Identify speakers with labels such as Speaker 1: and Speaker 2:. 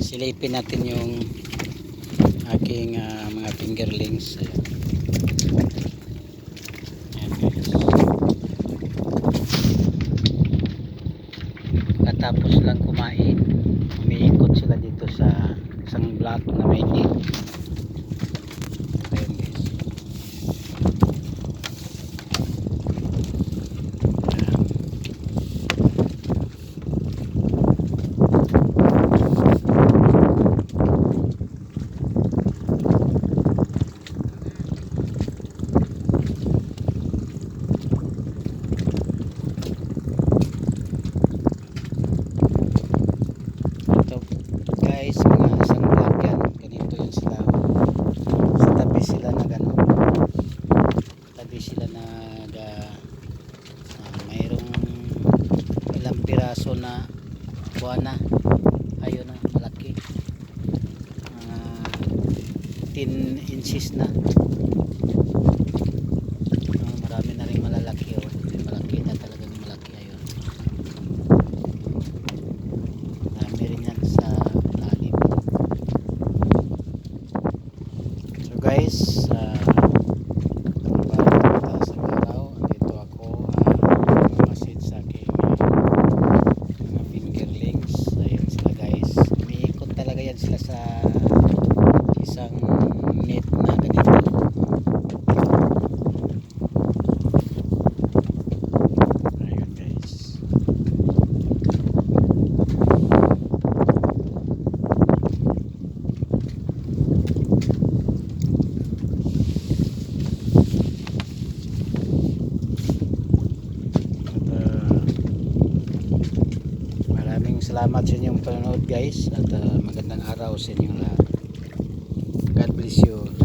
Speaker 1: Silipin natin yung aking mga fingerlings. Ayan. Ayan guys. Katapos lang kumain, umiikot sila dito sa isang block na may net. Ayan guys. Guys, mga isang vlog yan, ganito yun sila, sa tabi sila na gano'n, tabi sila nag mayroong ilang piraso na buwana, ayun na, malaki, 10 inches na, marami na rin malalaki, malaki na, talagang malaki, ayun, marami rin yan sa lalim. So guys, mataas ang araw, andito ako mamasid sa aking mga fingerlings. Ayun sila guys, umiikot talaga yan sila sa isang net na ganito. Ayun guys, maraming salamat sa inyong panonood guys, at magandang araw sa inyong lahat. God bless you.